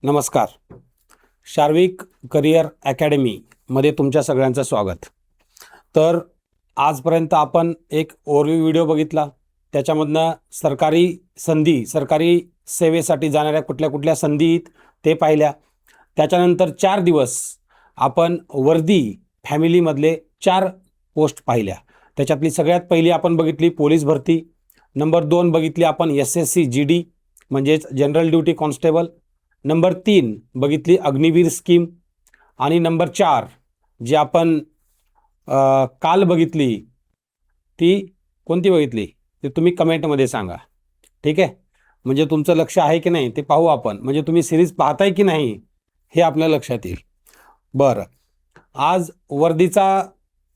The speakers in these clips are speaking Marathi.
नमस्कार. शार्विक करिअर अकॅडमीमध्ये तुमच्या सगळ्यांचं स्वागत. तर आजपर्यंत आपण एक ओव्हरव्ह्यू व्हिडिओ बघितला. त्याच्यामधनं सरकारी सेवेसाठी जाणाऱ्या कुठल्या कुठल्या संधी आहेत ते पाहिल्या. त्याच्यानंतर 4 दिवस आपण वर्दी फॅमिलीमधले 4 पोस्ट पाहिल्या. त्याच्यातली सगळ्यात पहिली आपण बघितली पोलीस भरती. नंबर 2 बघितली आपण SSC GD म्हणजेच जनरल ड्युटी कॉन्स्टेबल. नंबर 3 बघितली अग्निवीर स्कीम. आणि नंबर 4 जी आपण काल बघितली ती कोणती बघितली ते तुम्ही कमेंटमध्ये सांगा. ठीक आहे, म्हणजे तुमचं लक्ष आहे की नाही ते पाहू आपण. म्हणजे तुम्ही सिरीज पाहताय की नाही हे आपल्या लक्षात येईल. बरं, आज वर्दीचा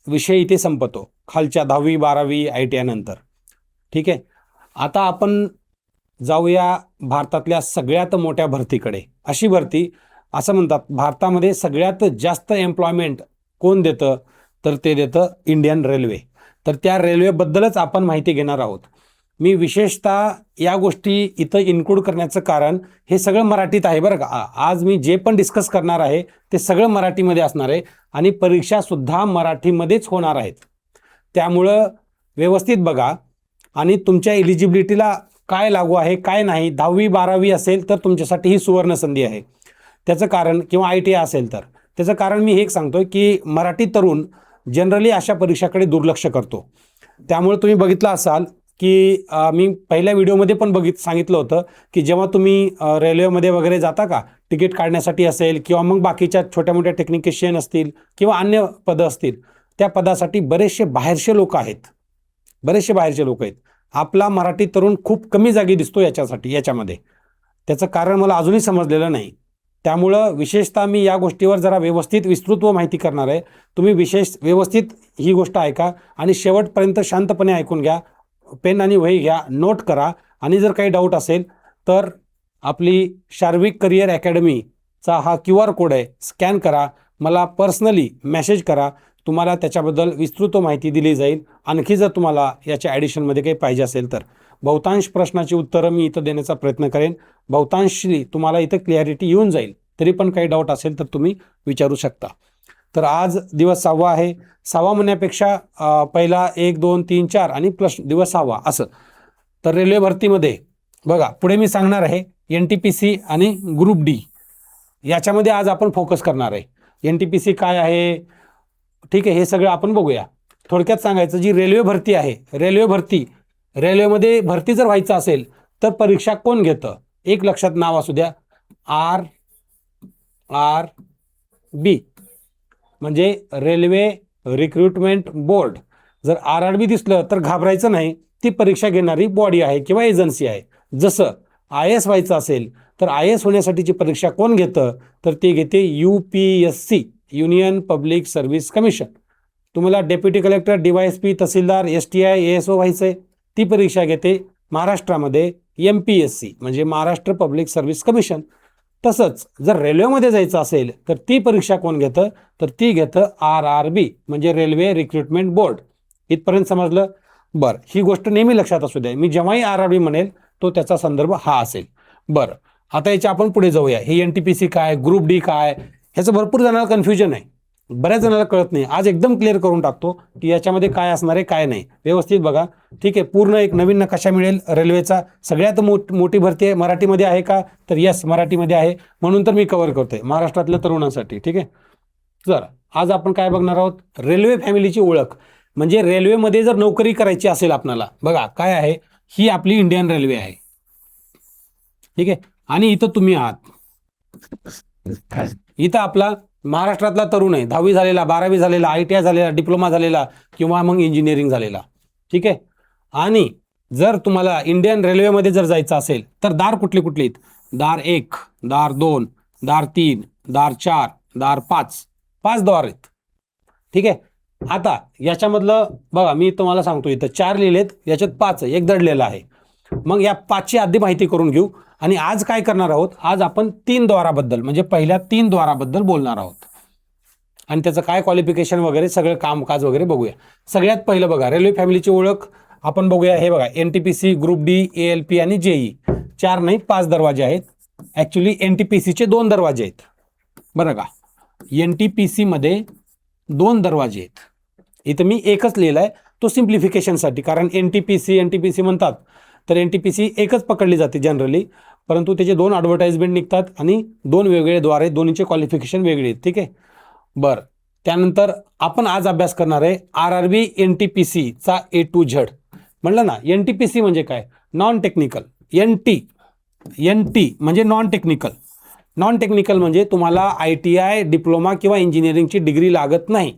विषय इथे संपतो, खालच्या 10वी 12वी ITI नंतर. ठीक आहे, आता आपण जाऊया भारतातल्या सगळ्यात मोठ्या भरतीकडे. अशी भरती असं म्हणतात भारतामध्ये सगळ्यात जास्त एम्प्लॉयमेंट कोण देतं, तर ते देतं इंडियन रेल्वे. तर त्या रेल्वेबद्दलच आपण माहिती घेणार आहोत. मी विशेषतः या गोष्टी इथं इन्क्लूड करण्याचं कारण हे सगळं मराठीत आहे बरं का. आज मी जे पण डिस्कस करणार आहे ते सगळं मराठीमध्ये असणार आहे आणि परीक्षासुद्धा मराठीमध्येच होणार आहेत. त्यामुळं व्यवस्थित बघा आणि तुमच्या एलिजिबिलिटीला काय लागू आहे काय नाही. 10वी 12वी असेल तर तुमच्यासाठी ही सुवर्ण संधी आहे. त्याचं कारण, किंवा ITI असेल तर त्याचं कारण मी हे सांगतोय की मराठी तरुण जनरली अशा परीक्षाकडे दुर्लक्ष करतो. त्यामुळे तुम्ही बघितलं असाल की मी पहिल्या व्हिडिओमध्ये पण सांगितलं होतं की जेव्हा तुम्ही रेल्वेमध्ये वगैरे जाता का तिकीट काढण्यासाठी असेल किंवा मग बाकीच्या छोट्या मोठ्या टेक्निशियन असतील किंवा अन्य पदं असतील, त्या पदासाठी बरेचसे बाहेरचे लोक आहेत. आपला मराठी तरुण खूप कमी जागी दिसतो याच्यामध्ये. त्याचं कारण मला अजूनही समजलेलं नाही. त्यामुळं विशेषतः मी या गोष्टीवर जरा व्यवस्थित विस्तृत माहिती करणार आहे. तुम्ही व्यवस्थित ही गोष्ट ऐका आणि शेवटपर्यंत शांतपणे ऐकून घ्या. पेन आणि वही घ्या, नोट करा आणि जर काही डाऊट असेल तर आपली शार्विक करिअर अकॅडमीचा हा QR कोड आहे, स्कॅन करा, मला पर्सनली मेसेज करा. तुम्हाला त्याच्याबद्दल विस्तृत माहिती दिली जाईल. आणखी जर तुम्हाला याच्या ॲडिशनमध्ये काही पाहिजे असेल तर बहुतांश प्रश्नाची उत्तरं मी इथं देण्याचा प्रयत्न करेन. बहुतांशी तुम्हाला इथं क्लॅरिटी येऊन जाईल. तरी पण काही डाऊट असेल तर तुम्ही विचारू शकता. तर आज दिवस 6वा आहे. 6वा म्हणण्यापेक्षा पहिला 1 2 3 4 आणि प्लस दिवस 6वा असं. तर रेल्वे भरतीमध्ये बघा पुढे मी सांगणार आहे NTPC आणि ग्रुप D याच्यामध्ये आज आपण फोकस करणार आहे. NTPC काय आहे, ठीक आहे, हे सगळं आपण बघूया. थोडक्यात सांगायचं, जी रेल्वे भरती आहे, रेल्वेमध्ये भरती जर व्हायचं असेल तर परीक्षा कोण घेतं, एक लक्षात नाव असू द्या, RRB म्हणजे रेल्वे रिक्रुटमेंट बोर्ड. जर RRB दिसलं तर घाबरायचं नाही, ती परीक्षा घेणारी बॉडी आहे किंवा एजन्सी आहे. जसं IAS व्हायचं असेल तर IAS होण्यासाठीची परीक्षा कोण घेतं, तर ते घेते UPSC, union public service commission. तुम्हाला डेप्युटी कलेक्टर, DYSP, तहसीलदार, STI, ASO व्हायचं आहे, ती परीक्षा घेते महाराष्ट्रामध्ये MPSC म्हणजे महाराष्ट्र पब्लिक सर्व्हिस कमिशन. तसंच जर रेल्वेमध्ये जायचं असेल तर ती परीक्षा कोण घेतं, तर ती घेतं RRB म्हणजे रेल्वे रिक्रुटमेंट बोर्ड. इथपर्यंत समजलं? बरं, ही गोष्ट नेहमी लक्षात असू द्या. मी जेव्हाही RRB म्हणेल तो त्याचा संदर्भ हा असेल. बरं, आता याच्या आपण पुढे जाऊया. हे NTPC काय, ग्रुप D काय, ह्याचं भरपूर जणांना कन्फ्युजन आहे, बऱ्याच जणांना कळत नाही. आज एकदम क्लिअर करून टाकतो की याच्यामध्ये काय असणार आहे काय नाही. व्यवस्थित बघा. ठीक आहे, पूर्ण एक नवीन नकाशा मिळेल रेल्वेचा. सगळ्यात मोठी भरती आहे मराठीमध्ये आहे का, तर यस मराठीमध्ये आहे, म्हणून तर मी कव्हर करतोय महाराष्ट्रातल्या तरुणांसाठी. ठीक आहे, जर आज आपण काय बघणार आहोत, रेल्वे फॅमिलीची ओळख. म्हणजे रेल्वेमध्ये जर नोकरी करायची असेल आपल्याला, बघा काय आहे, ही आपली इंडियन रेल्वे आहे. ठीक आहे, आणि इथं तुम्ही आहात, इथं आपला महाराष्ट्रातला तरुण आहे, 10वी झालेला, 12वी झालेला, ITI झालेला, डिप्लोमा झालेला किंवा मग इंजिनिअरिंग झालेला. ठीक आहे, आणि जर तुम्हाला इंडियन रेल्वेमध्ये जर जायचं असेल तर दार कुठले आहेत, दार 1, दार 2, दार 3, दार 4, दार 5, 5 द्वार आहेत. ठीक आहे, आता याच्यामधलं बघा मी तुम्हाला सांगतो, इथं 4 लिहिलेत, याच्यात 5 एक दडलेला आहे. मग या 5ची आधी माहिती करून घेऊ. आणि आज काय करणार आहोत, आज आपण 3 द्वाराबद्दल म्हणजे पहिल्या 3 द्वाराबद्दल बोलणार आहोत आणि त्याचं काय क्वालिफिकेशन वगैरे सगळं कामकाज वगैरे बघूया. सगळ्यात पहिलं बघा रेल्वे फॅमिलीची ओळख आपण बघूया. हे बघा NTPC, ग्रुप D, ALP आणि JE 4 नाही 5 दरवाजे आहेत. ॲक्च्युली NTPCचे 2 दरवाजे आहेत बरं का. NTPC मध्ये 2 दरवाजे आहेत. इथं मी एकच लिहिलाय तो सिम्प्लिफिकेशनसाठी, कारण NTPC म्हणतात तर NTPC एकच पकडली जाते जनरली, परंतु त्याचे 2 ॲडव्हर्टाइजमेंट निघतात आणि 2 वेगवेगळे द्वार आहेत, दोन्हीचे क्वालिफिकेशन वेगळे आहेत. ठीक आहे. बरं, त्यानंतर आपण आज अभ्यास करणार आहे RRB NTPC चा A to Z. म्हणलं ना, NTPC म्हणजे काय? Non technical. NT म्हणजे नॉन टेक्निकल. नॉन टेक्निकल म्हणजे तुम्हाला ITI डिप्लोमा किंवा इंजिनिअरिंगची डिग्री लागत नाही.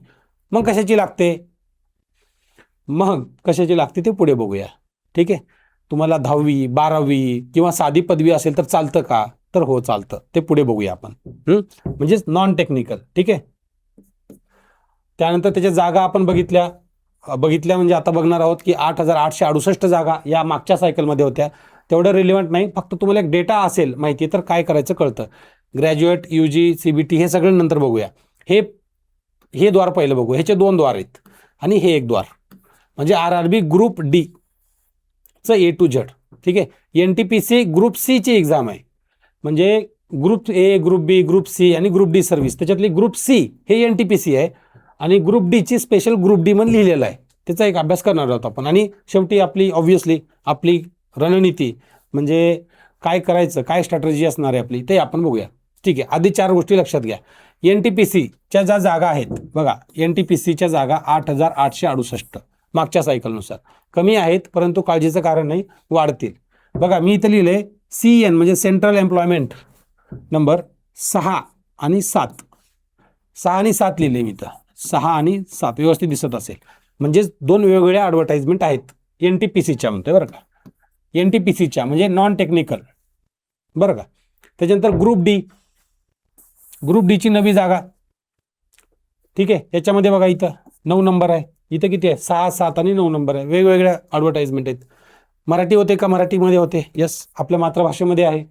मग कशाची लागते? ते पुढे बघूया. ठीक आहे. तुम्हाला 10वी 12वी किंवा साधी पदवी असेल तर चालतं का? तर हो चालतं, ते पुढे बघूया आपण. म्हणजेच नॉन टेक्निकल. ठीक आहे. त्यानंतर त्याच्या जागा आपण बघितल्या म्हणजे आता बघणार आहोत की 8,868 जागा या मागच्या सायकलमध्ये होत्या. तेवढं रिलेव्हंट नाही, फक्त तुम्हाला एक डेटा असेल माहिती तर काय करायचं कळतं. ग्रॅज्युएट, UG, CBT हे सगळं नंतर बघूया. हे द्वार पहिलं बघू. ह्याचे 2 द्वार आहेत आणि हे एक द्वार, म्हणजे RRB ग्रुप D चं A to Z. ठीक आहे. NTPC ग्रुप C ची एक्झाम आहे, म्हणजे group A, group B, group C आणि ग्रुप D सर्व्हिस. त्याच्यातली ग्रुप C हे NTPC आहे आणि ग्रुप D ची स्पेशल ग्रुप D म्हणून लिहिलेलं आहे. त्याचा एक अभ्यास करणार आहोत आपण. आणि शेवटी आपली रणनीती म्हणजे काय करायचं, काय स्ट्रॅटेजी असणार आहे आपली, ते आपण बघूया. ठीक आहे. आधी 4 गोष्टी लक्षात घ्या. NTPCच्या ज्या जागा आहेत बघा, NTPCच्या जागा 8,868 मागच्या सायकलनुसार कमी आहेत, परंतु काळजीचं कारण नाही, वाढतील. बघा मी इथं लिहिलंय CN म्हणजे सेंट्रल एम्प्लॉयमेंट नंबर 6 आणि 7. 6 आणि 7 लिहिले मी इथं. 6 आणि 7 व्यवस्थित दिसत असेल. म्हणजे 2 वेगवेगळ्या ॲडव्हर्टाइजमेंट आहेत NTPCच्या म्हणतोय बरं का. NTPCच्या म्हणजे नॉन टेक्निकल बरं का. त्याच्यानंतर ग्रुप D ची नवी जागा. ठीक आहे. याच्यामध्ये बघा इथं 9 नंबर आहे. इथं किती आहे? 6, 7 आणि 9 नंबर आहे. वेगवेगळ्या ॲडव्हर्टाइजमेंट आहेत. मराठी होते का? मराठीमध्ये होते. यस, आपल्या मातृभाषेमध्ये आहे.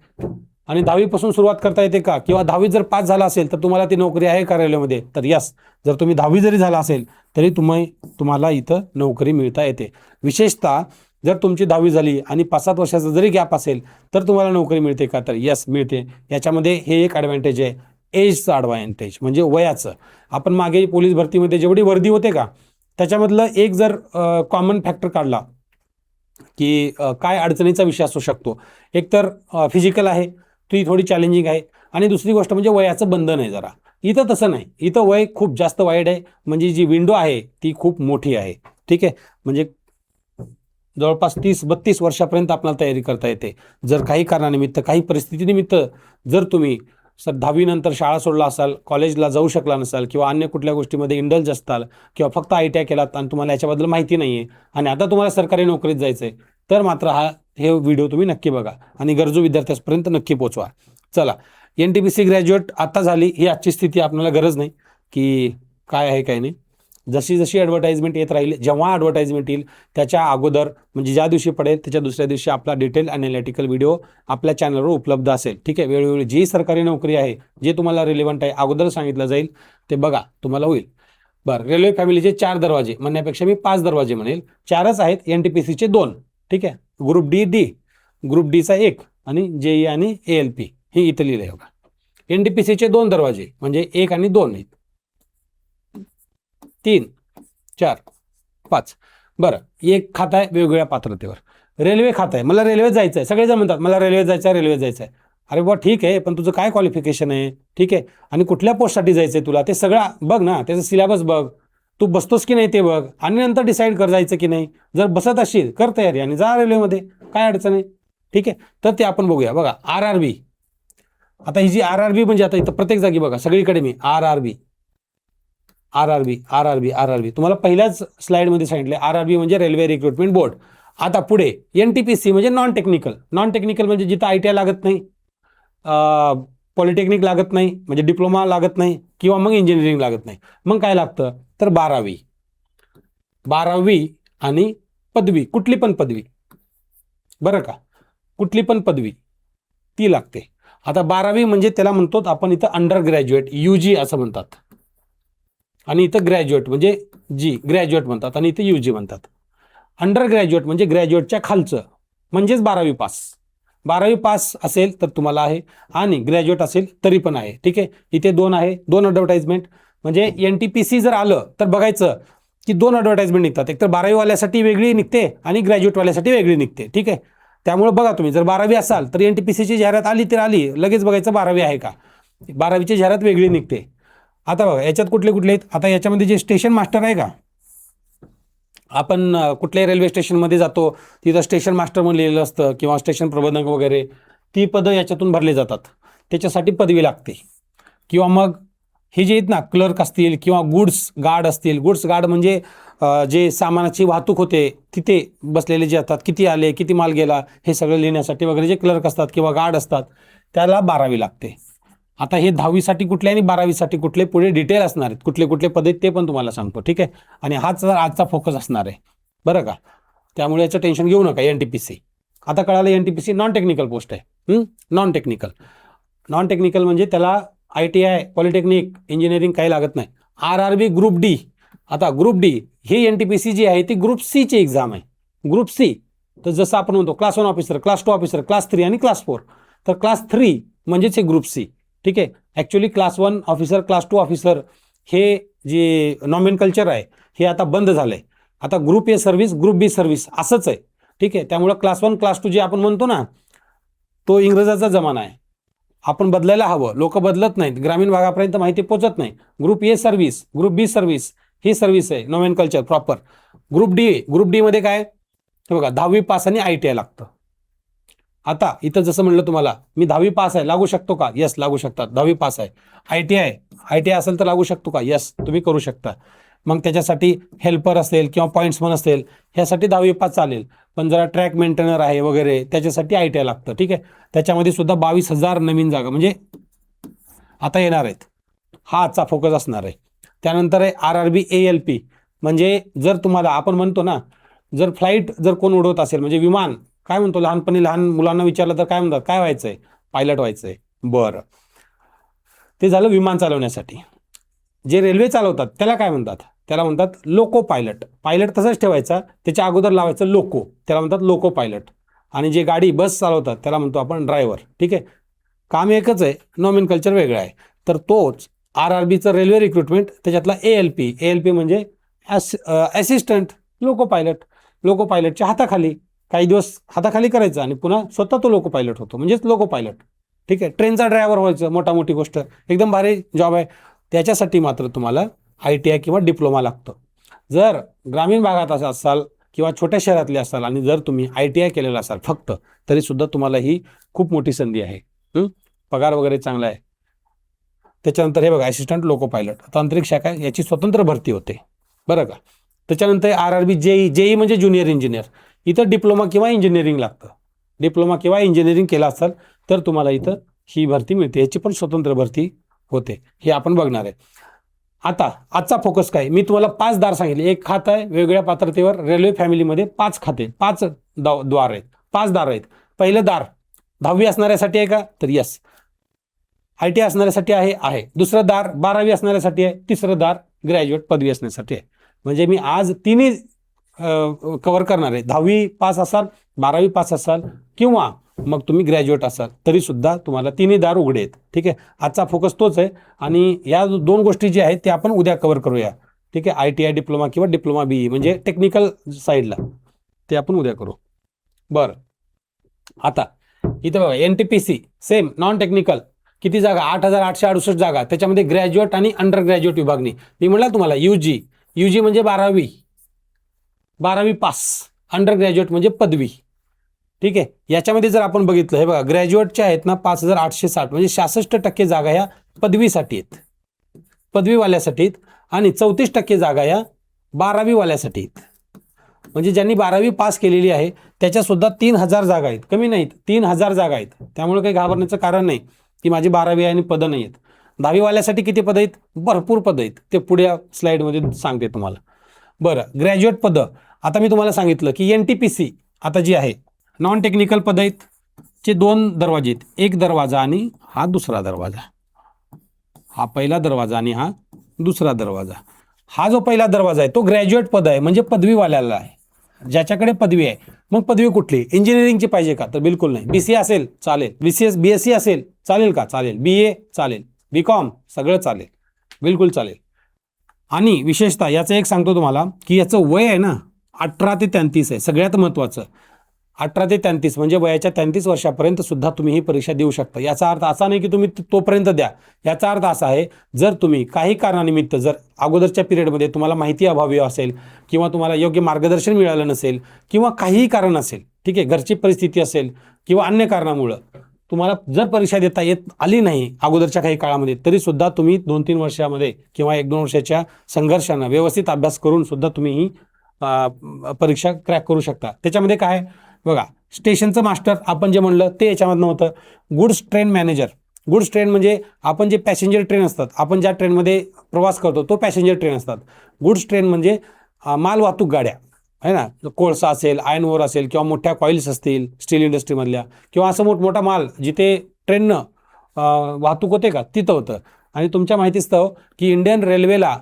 आणि 10वी पासून सुरुवात करता येते का? किंवा 10वी जर पास झाला असेल तर तुम्हाला ती नोकरी आहे का रेल्वेमध्ये? तर यस, जर तुम्ही 10वी जरी झाला असेल तरी तुम्हाला इथं नोकरी मिळता येते. विशेषतः जर तुमची 10वी झाली आणि 5-7 वर्षाचा जरी गॅप असेल तर तुम्हाला नोकरी मिळते का? तर यस मिळते. याच्यामध्ये हे एक ॲडव्हान्टेज आहे, एजचं ॲडव्हान्टेज म्हणजे वयाचं. आपण मागे पोलीस भरतीमध्ये जेवढी वर्दी होते का त्याच्यामधलं एक जर कॉमन फॅक्टर काढला की काय अडचणीचा विषय असू शकतो, एक तर फिजिकल आहे, ती थोडी चॅलेंजिंग आहे, आणि दुसरी गोष्ट म्हणजे वयाचं बंधन आहे जरा. इथं तसं नाही, इथं वय खूप जास्त वाईड आहे, म्हणजे जी विंडो आहे ती खूप मोठी आहे. ठीक आहे. म्हणजे जवळपास 30-32 वर्षापर्यंत आपल्याला तयारी करता येते. जर काही कारणानिमित्त, काही परिस्थितीनिमित्त जर तुम्ही 10वी नंतर शाळा सोडला असाल, कॉलेजला जाऊ शकला नसाल किंवा अन्य कुठल्या गोष्टीमध्ये इंडल्ज असताल किंवा फक्त ITI केलात आणि तुम्हाला याच्याबद्दल माहिती नाही आहे आणि आता तुम्हाला सरकारी नोकरीत जायचं आहे, तर मात्र हे व्हिडिओ तुम्ही नक्की बघा आणि गरजू विद्यार्थ्यांपर्यंत नक्की पोहोचवा. चला, NTPC ग्रॅज्युएट आता झाली, ही आजची स्थिती. आपल्याला गरज नाही की काय आहे काय नाही. जशी जशी ॲडव्हर्टाइजमेंट येत राहील, जेव्हा ॲडव्हर्टाइजमेंट येईल त्याच्या अगोदर म्हणजे ज्या दिवशी पडेल त्याच्या दुसऱ्या दिवशी आपला डिटेल ॲनालिटिकल व्हिडिओ आपल्या चॅनलवर उपलब्ध असेल. ठीक आहे. वेळोवेळी जी सरकारी नोकरी आहे, जे तुम्हाला रिलेव्हंट आहे, अगोदर सांगितलं जाईल, ते बघा, तुम्हाला होईल. बरं, रेल्वे फॅमिलीचे 4 दरवाजे म्हणण्यापेक्षा मी 5 दरवाजे म्हणेल. 4च आहेत. NTPCचे 2. ठीक आहे. ग्रुप D, ग्रुप Dचा 1 आणि JE आणि ALP हे इथं लिहिलं आहे बघा. NTPCचे 2 दरवाजे म्हणजे 1 आणि 2 आहेत. 3, 4, 5. बरं, एक खातं आहे वेगवेगळ्या पात्रतेवर. रेल्वे खातं आहे, मला रेल्वेत जायचं आहे. सगळेजण म्हणतात मला रेल्वेत जायचं आहे. अरे बुवा ठीक आहे, पण तुझं काय क्वालिफिकेशन आहे? ठीक आहे. आणि कुठल्या पोस्टसाठी जायचं आहे तुला ते सगळं बघ ना, त्याचं सिलेबस बघ, तू बसतोस की नाही ते बघ, आणि नंतर डिसाईड कर जायचं की नाही. जर बसत असशील कर तयारी आणि जा रेल्वेमध्ये, काय अडचण आहे. ठीक आहे. तर ते आपण बघूया. बघा RRB. आता ही जी RRB म्हणजे आता इथं प्रत्येक जागी बघा, सगळीकडे मी RRB तुम्हाला पहिल्याच स्लाइडमध्ये सांगितले. RRB म्हणजे रेल्वे रिक्रुटमेंट बोर्ड. आता पुढे NTPC म्हणजे नॉन टेक्निकल म्हणजे जिथं ITI लागत नाही, पॉलिटेक्निक लागत नाही, म्हणजे डिप्लोमा लागत नाही किंवा मग इंजिनिअरिंग लागत नाही. मग काय लागतं तर 12वी आणि पदवी, कुठली पण पदवी बरं का, कुठली पण पदवी ती लागते. आता 12वी म्हणजे त्याला म्हणतो आपण इथं अंडर ग्रॅज्युएट, UG असं म्हणतात, आणि इथं ग्रॅज्युएट म्हणजे ग्रॅज्युएट म्हणतात आणि इथं UG म्हणतात. अंडर ग्रॅज्युएट म्हणजे ग्रॅज्युएटच्या खालचं, म्हणजेच 12वी पास. 12वी पास असेल तर तुम्हाला आहे, आणि ग्रॅज्युएट असेल तरी पण आहे. ठीक आहे, इथे 2 आहे, 2 ॲडव्हर्टाइजमेंट. म्हणजे NTPC जर आलं तर बघायचं की 2 ॲडव्हर्टाइजमेंट निघतात, एक तर 12वी वाल्यासाठी वेगळी निघते आणि ग्रॅज्युएट वाल्यासाठी वेगळी निघते. ठीक आहे, त्यामुळे बघा तुम्ही जर 12वी असाल तर NTPCची जाहिरात आली तर आली, लगेच बघायचं 12वी आहे का. 12वीची जाहिरात वेगळी निघते. आता बघा याच्यात कुठले कुठले आहेत. आता याच्यामध्ये जे स्टेशन मास्टर आहे का, आपण कुठल्याही रेल्वे स्टेशनमध्ये जातो तिथं स्टेशन मास्टर म्हणून लिहिलेलं असतं किंवा स्टेशन प्रबंधक वगैरे, ती पदं याच्यातून भरली जातात. त्याच्यासाठी पदवी लागते. किंवा मग हे जे आहेत ना क्लर्क असतील किंवा गुड्स गार्ड असतील. गुड्स गार्ड म्हणजे जे सामानाची वाहतूक होते तिथे बसलेले जे असतात, किती आले किती माल गेला हे सगळं लिहिण्यासाठी वगैरे जे क्लर्क असतात किंवा गार्ड असतात त्याला 12वी लागते. आता हे 10वीसाठी कुठले आणि 12वीसाठी कुठले पुढे डिटेल असणार आहेत, कुठले कुठले पद आहेत ते पण तुम्हाला सांगतो. ठीक आहे, आणि हाच आजचा फोकस असणार आहे बरं का, त्यामुळे याचं टेन्शन घेऊ नका. NTPC आता कळालं, NTPC नॉन टेक्निकल पोस्ट आहे. नॉन टेक्निकल म्हणजे त्याला ITI पॉलिटेक्निक इंजिनिअरिंग काही लागत नाही. RRB group D. आता ग्रुप डी ही NTPC जी आहे ती ग्रुप C ची एक्झाम आहे. ग्रुप C तर जसं आपण म्हणतो class 1 officer, class 2 officer, class 3 आणि क्लास 4, तर क्लास 3 म्हणजेच हे ग्रुप C. ठीक आहे, actually class 1 officer, class 2 officer हे जे नॉमेनकल्चर आहे हे आता बंद झालं आहे. आता group A service, group B service असंच आहे. ठीक आहे, त्यामुळं क्लास 1 क्लास 2 जे आपण म्हणतो ना तो इंग्रजाचा जमाना आहे, आपण बदलायला हवं. लोक बदलत नाहीत, ग्रामीण भागापर्यंत माहिती पोहोचत नाही. Group A service, group B service he service आहे नॉमेनकल्चर प्रॉपर. ग्रुप डी मध्ये काय बघा 10वी पास आणि ITI लागतं. आता इथं जसं म्हणलं तुम्हाला मी 10वी पास आहे, लागू शकतो का? यस लागू शकतात, 10वी पास आहे. ITI असेल तर लागू शकतो का? यस तुम्ही करू शकता. मग त्याच्यासाठी हेल्पर असेल किंवा पॉईंट्समन असेल ह्यासाठी 10वी पास चालेल. पण जरा ट्रॅक मेंटेनर आहे वगैरे त्याच्यासाठी ITI लागतं. ठीक आहे, त्याच्यामध्ये सुद्धा 22,000 नवीन जागा म्हणजे आता येणार आहेत. हा आजचा फोकस असणार आहे. त्यानंतर आहे RRB ALP. म्हणजे जर तुम्हाला आपण म्हणतो ना जर फ्लाईट जर कोण उडवत असेल म्हणजे विमान काय म्हणतो, लहानपणी लहान मुलांना विचारलं तर काय म्हणतात, काय व्हायचंय? पायलट व्हायचंय. बरं, ते झालं विमान चालवण्यासाठी. जे रेल्वे चालवतात त्याला काय म्हणतात? त्याला म्हणतात लोको पायलट. पायलट तसंच ठेवायचा, त्याच्या अगोदर लावायचं लोको, त्याला म्हणतात लोको पायलट. आणि जे गाडी बस चालवतात त्याला म्हणतो आपण ड्रायव्हर. ठीक आहे, काम एकच आहे, नॉमेनकल्चर वेगळं आहे. तर तोच RRBचं रेल्वे रिक्रुटमेंट त्याच्यातला ALP म्हणजे असिस्टंट लोको पायलट. लोको पायलटच्या हाताखाली काही दिवस हाताखाली करायचं आणि पुन्हा स्वतः तो लोको पायलट होतो, म्हणजेच लोको पायलट. ठीक आहे, ट्रेनचा ड्रायव्हर व्हायचं, मोठी गोष्ट, एकदम भारी जॉब आहे. त्याच्यासाठी मात्र तुम्हाला ITI किंवा डिप्लोमा लागतं. जर ग्रामीण भागात असाल किंवा छोट्या शहरातले असाल आणि जर तुम्ही ITI केलेला असाल फक्त, तरी सुद्धा तुम्हाला ही खूप मोठी संधी आहे. पगार वगैरे चांगला आहे. त्याच्यानंतर हे बघा असिस्टंट लोको पायलट तांत्रिक शाखा याची स्वतंत्र भरती होते बरं का. त्याच्यानंतर RRB JEE म्हणजे ज्युनियर इंजिनियर. इथं डिप्लोमा किंवा इंजिनिअरिंग लागतं. डिप्लोमा किंवा इंजिनिअरिंग केला असाल तर तुम्हाला इथं ही भरती मिळते. याची पण स्वतंत्र भरती होते, हे आपण बघणार आहे. आता आजचा फोकस काय, मी तुम्हाला 5 दार सांगितले. एक खातं आहे वेगवेगळ्या पात्रतेवर. रेल्वे फॅमिलीमध्ये 5 खाते, 5 द्वार आहेत, 5 दार आहेत. पहिलं दार 10वी असणाऱ्यासाठी आहे का? तर यस. ITI असणाऱ्यासाठी आहे. दुसरं दार 12वी असणाऱ्यासाठी आहे. तिसरं दार ग्रॅज्युएट पदवी असण्यासाठी आहे. म्हणजे मी आज तिन्ही कव्हर करणार आहे. 10वी पास असाल, 12वी पास असाल किंवा मग तुम्ही ग्रॅज्युएट असाल तरी सुद्धा तुम्हाला तिन्ही दार उघडे आहेत. ठीक आहे, आजचा फोकस तोच आहे. आणि या 2 गोष्टी ज्या आहेत त्या आपण उद्या कव्हर करूया. ठीक आहे, ITI डिप्लोमा किंवा डिप्लोमा BE म्हणजे टेक्निकल साईडला, ते आपण उद्या करू. बरं, आता इथं बघा NTPC सेम नॉन टेक्निकल किती जागा? 8,868 जागा. त्याच्यामध्ये ग्रॅज्युएट आणि अंडर ग्रॅज्युएट विभागणी. मी म्हटलं तुम्हाला UG म्हणजे 12वी पास, अंडर ग्रॅज्युएट म्हणजे पदवी. ठीक आहे, याच्यामध्ये जर आपण बघितलं हे बघा ग्रॅज्युएटच्या आहेत ना 5,860 म्हणजे 66% जागा ह्या पदवीसाठी आहेत, पदवीवाल्यासाठी आहेत. आणि 34% जागा ह्या 12वी वाल्यासाठी आहेत. म्हणजे ज्यांनी 12वी पास केलेली आहे त्याच्या सुद्धा 3,000 जागा आहेत, कमी नाहीत, 3,000 जागा आहेत. त्यामुळे काही घाबरण्याचं कारण नाही की माझी 12वी आहे आणि पदं नाही आहेत. 10वी वाल्यासाठी किती पदं आहेत? भरपूर पदं आहेत, ते पुढे स्लाईडमध्ये सांगते तुम्हाला. बरं, ग्रॅज्युएट पदं आता मी तुम्हाला सांगितलं की NTPC आता जी आहे नॉन टेक्निकल पदं आहेत, चे 2 दरवाजे आहेत. एक दरवाजा आणि हा दुसरा दरवाजा. हा पहिला दरवाजा आणि हा दुसरा दरवाजा. हा जो पहिला दरवाजा आहे तो ग्रॅज्युएट पद आहे म्हणजे पदवीवाल्याला आहे, ज्याच्याकडे पदवी आहे मग पदवी कुठली? इंजिनिअरिंगची पाहिजे का? तर बिलकुल नाही. BCA असेल चालेल, BSc असेल चालेल का? चालेल. BA चालेल, BCom सगळं चालेल, बिलकुल चालेल. आणि विशेषतः याचं एक सांगतो तुम्हाला की याचं वय आहे ना 18 ते 33 आहे. सगळ्यात महत्त्वाचं 18 ते 33 म्हणजे वयाच्या 33 वर्षापर्यंत सुद्धा तुम्ही ही परीक्षा देऊ शकता. याचा अर्थ असा नाही की तुम्ही तोपर्यंत द्या. याचा अर्थ असा आहे, जर तुम्ही काही कारणानिमित्त जर अगोदरच्या पिरियडमध्ये तुम्हाला माहिती अभावी असेल किंवा तुम्हाला योग्य मार्गदर्शन मिळालं नसेल किंवा काहीही कारण असेल, ठीक आहे, घरची परिस्थिती असेल किंवा अन्य कारणामुळं तुम्हाला जर परीक्षा देता येत आली नाही अगोदरच्या काही काळामध्ये, तरी सुद्धा तुम्ही 2-3 वर्षामध्ये किंवा 1-2 वर्षाच्या संघर्षानं व्यवस्थित अभ्यास करून सुद्धा तुम्ही ही परीक्षा क्रॅक करू शकता. त्याच्यामध्ये काय बघा, स्टेशनचं मास्टर आपण जे म्हणलं ते याच्यामधनं होतं. Goods train manager. Goods train म्हणजे आपण जे पॅसेंजर ट्रेन असतात, आपण ज्या ट्रेनमध्ये प्रवास करतो तो पॅसेंजर ट्रेन असतात. गुड्स ट्रेन म्हणजे माल वाहतूक गाड्या आहे ना, कोळसा असेल, आयर्न ओर असेल किंवा मोठ्या कॉइल्स असतील स्टील इंडस्ट्रीमधल्या किंवा असं मोठमोठा माल जिथे ट्रेननं वाहतूक होते का तिथं होतं. आणि तुमच्या माहितीच तर की इंडियन रेल्वेला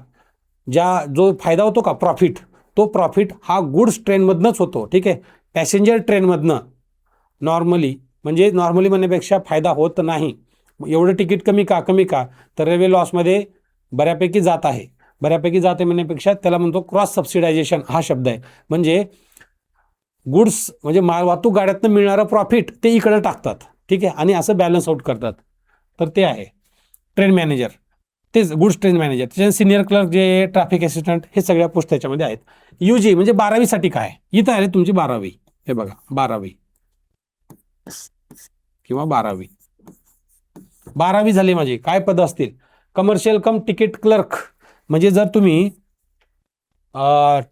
जो फायदा होतो का प्रॉफिट, तो प्रॉफिट हा गुड्स ट्रेनमधनंच होतो. ठीक आहे, पॅसेंजर ट्रेनमधनं नॉर्मली म्हणण्यापेक्षा फायदा होत नाही. एवढं तिकीट कमी का तर रेल्वे लॉसमध्ये बऱ्यापैकी जात आहे. बऱ्यापैकी जाते म्हणण्यापेक्षा त्याला म्हणतो क्रॉस सबसिडायझेशन हा शब्द आहे. म्हणजे गुड्स म्हणजे वाहतूक गाड्यातनं मिळणारं प्रॉफिट ते इकडं टाकतात. ठीक आहे, आणि असं बॅलन्स आउट करतात. तर ते आहे ट्रेन मॅनेजर, तेच गुड्स ट्रेन मॅनेजर. त्याच्या सिनियर क्लर्क जे ट्रॅफिक असिस्टंट हे सगळ्या पोस्ट त्याच्यामध्ये आहेत. UG म्हणजे 12वीसाठी काय, इथं आहे तुमची 12वी. हे बघा 12वी किंवा 12वी झाली माझी. काय पद असतील? कमर्शियल कम तिकीट क्लर्क म्हणजे जर तुम्ही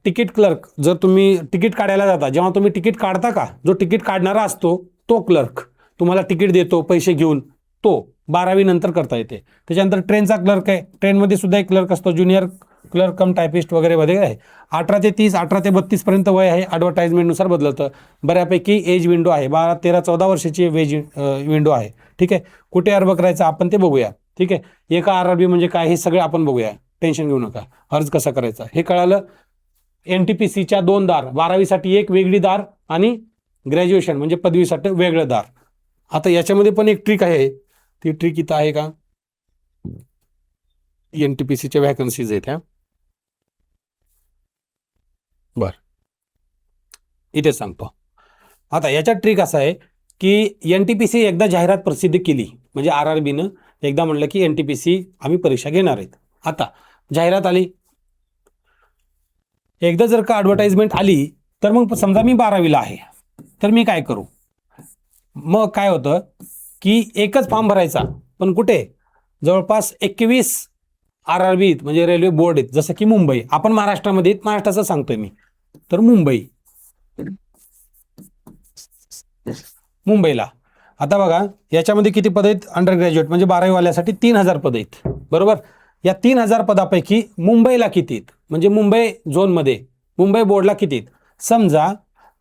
तिकीट क्लर्क, जर तुम्ही तिकीट काढायला जाता, जेव्हा तुम्ही तिकीट काढता का, जो तिकीट काढणारा असतो तो क्लर्क तुम्हाला तिकीट देतो पैसे घेऊन, तो 12वी नंतर करता येते. त्याच्यानंतर ट्रेनचा क्लर्क आहे. ट्रेनमध्ये सुद्धा एक क्लर्क असतो, ज्युनियर क्लर्क कम टायपिस्ट वगैरे वगैरे आहे. 18 ते 30, 18 ते 32 पर्यंत वय आहे. ॲडव्हर्टाइजमेंटनुसार बदलतं. बऱ्यापैकी एज विंडो आहे, 12, 13, 14 वर्षाची वेज विंडो आहे. ठीक आहे, कुठे अर्ज करायचं आपण ते बघूया. ठीक आहे, एका RRB म्हणजे काय हे सगळं आपण बघूया, टेन्शन घेऊ नका. अर्ज कसा करायचा हे कळालं. NTPCच्या 2 दार, 12वीसाठी एक वेगळी दार आणि ग्रॅज्युएशन म्हणजे पदवीसाठी वेगळं दार. आता याच्यामध्ये पण एक ट्रिक आहे. ती ट्रिक इथं आहे का? NTPCच्या व्हॅकन्सीज आहेत ह्या. बर, इथे सांगतो. आता याच्यात ट्रिक असा आहे की NTPC एकदा जाहिरात प्रसिद्ध केली म्हणजे RRBनं एकदा म्हणलं की NTPC आम्ही परीक्षा घेणार आहेत. आता जाहिरात आली, एकदा जर का ॲडव्हर्टाइजमेंट आली तर मग समजा मी 12वीला आहे तर मी काय करू? मग काय होतं की एकच फॉर्म भरायचा, पण कुठे जवळपास 21 RRB म्हणजे रेल्वे बोर्ड आहेत. जसं की मुंबई, आपण महाराष्ट्रामध्ये महाराष्ट्राचं सांगतोय मी, तर मुंबईला आता बघा याच्यामध्ये किती पद आहेत? अंडर ग्रॅज्युएट म्हणजे 12वीवाल्यासाठी 3000 पद आहेत. बरोबर, या 3000 पदापैकी मुंबईला किती आहेत म्हणजे मुंबई झोनमध्ये मुंबई बोर्डला किती आहेत? समजा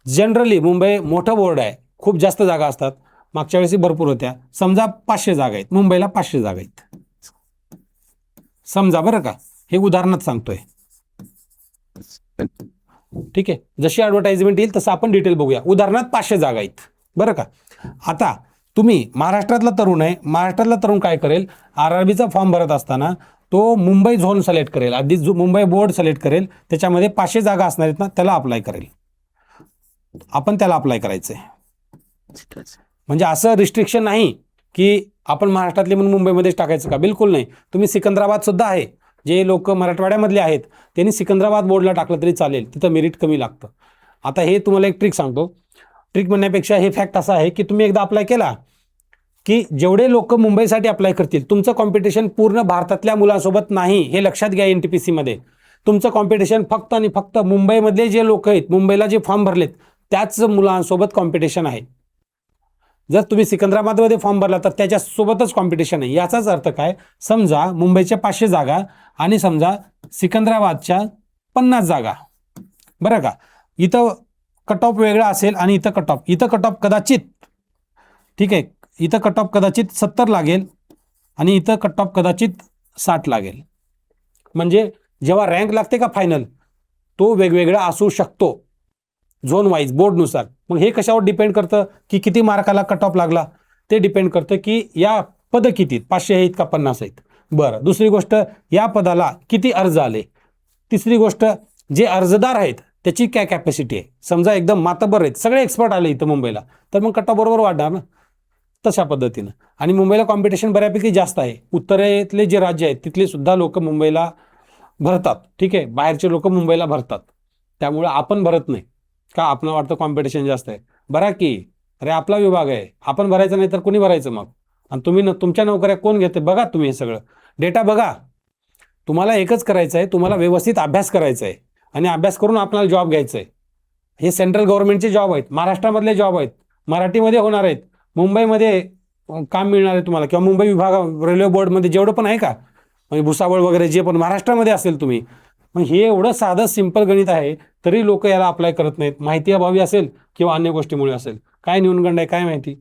जनरली मुंबई मोठं बोर्ड आहे, खूप जास्त जागा असतात, मागच्या वेळेस भरपूर होत्या. समजा 500 जागा आहेत, मुंबईला 500 जागा आहेत समजा, बरं का, हे उदाहरणात सांगतोय. ठीक आहे, जशी ॲडव्हर्टाइजमेंट येईल तसं आपण डिटेल बघूया. उदाहरणात 500 जागा आहेत, बरं का. आता तुम्ही महाराष्ट्रातला तरुण आहे, महाराष्ट्रातला तरुण काय करेल? RRBचा फॉर्म भरत असताना तो मुंबई झोन सिलेक्ट करेल, आधी जो मुंबई बोर्ड सिलेक्ट करेल, त्याच्यामध्ये 500 जागा असणार आहेत ना, त्याला अप्लाय करेल. आपण त्याला अप्लाय करायचंय. म्हणजे असं रिस्ट्रिक्शन नाही की आपण महाराष्ट्रातले म्हणून मुंबईमध्येच टाकायचं का, बिलकुल नाही. तुम्ही सिकंदराबाद सुद्धा आहे, जे लोक मराठवाड्यामधले आहेत त्यांनी सिकंदराबाद बोर्डला टाकलं तरी चालेल, तिथं मेरिट कमी लागतं. आता हे तुम्हाला एक ट्रिक सांगतो. ट्रिक म्हणण्यापेक्षा हे फॅक्ट असा आहे की तुम्ही एकदा अप्लाय केला की जेवढे लोक मुंबईसाठी अप्लाय करतील, तुमचं कॉम्पिटिशन पूर्ण भारतातल्या मुलांसोबत नाही, हे लक्षात घ्या. NTPCमध्ये तुमचं कॉम्पिटिशन फक्त आणि फक्त मुंबईमधले जे लोक आहेत, मुंबईला जे फॉर्म भरलेत त्याच मुलांसोबत कॉम्पिटिशन आहे. जर तुम्ही सिकंदराबादमध्ये फॉर्म भरला तर त्याच्यासोबतच कॉम्पिटिशन आहे. याचाच अर्थ काय? समजा मुंबईच्या 500 जागा आणि समजा सिकंदराबादच्या 50 जागा, बरं का. इथं कट ऑफ वेगळा असेल आणि इथं कट ऑफ कदाचित, ठीक आहे, इथं कट ऑफ कदाचित 70 लागेल आणि इथं कट ऑफ कदाचित 60 लागेल. म्हणजे जेव्हा रँक लागते का फायनल, तो वेगवेगळा असू शकतो. झोन वाईज बोर्डनुसार. मग हे कशावर डिपेंड करतं की किती मार्काला कट ऑफ लागला, ते डिपेंड करतं की या पद किती 500 आहेत का 50 आहेत. बरं, दुसरी गोष्ट या पदाला किती अर्ज आले. तिसरी गोष्ट जे अर्जदार आहेत त्याची काय कॅपॅसिटी आहे. समजा एकदम मातबर आहेत, सगळे एक्सपर्ट आले इथं मुंबईला, तर मग कट ऑफ बरोबर वाढणार ना तशा पद्धतीनं. आणि मुंबईला कॉम्पिटिशन बऱ्यापैकी जास्त आहे. उत्तरेतले जे राज्य आहेत तिथले सुद्धा लोक मुंबईला भरतात. ठीक आहे, बाहेरचे लोक मुंबईला भरतात. त्यामुळे आपण भरत नाही का, आपण वाटतं कॉम्पिटिशन जास्त आहे. भरा की, अरे आपला विभाग आहे, आपण भरायचं नाही तर कोणी भरायचं मग. आणि तुम्ही तुमच्या नोकऱ्या कोण घेते बघा, तुम्ही हे सगळं डेटा बघा. तुम्हाला एकच करायचं आहे, तुम्हाला व्यवस्थित अभ्यास करायचा आहे आणि अभ्यास करून आपल्याला जॉब घ्यायचा आहे. हे सेंट्रल गव्हर्नमेंटचे जॉब आहेत, महाराष्ट्रामधले जॉब आहेत, मराठीमध्ये होणार आहेत, मुंबईमध्ये काम मिळणार आहे तुम्हाला, किंवा मुंबई विभाग रेल्वे बोर्डमध्ये जेवढं पण आहे का, म्हणजे भुसावळ वगैरे जे पण महाराष्ट्रामध्ये असेल तुम्ही. मग हे एवढं साधं सिंपल गणित आहे, तरी लोक याला अप्लाय करत नाहीत. माहिती अभावी असेल किंवा अन्य गोष्टीमुळे असेल, काय न्यूनगंड आहे काय माहिती.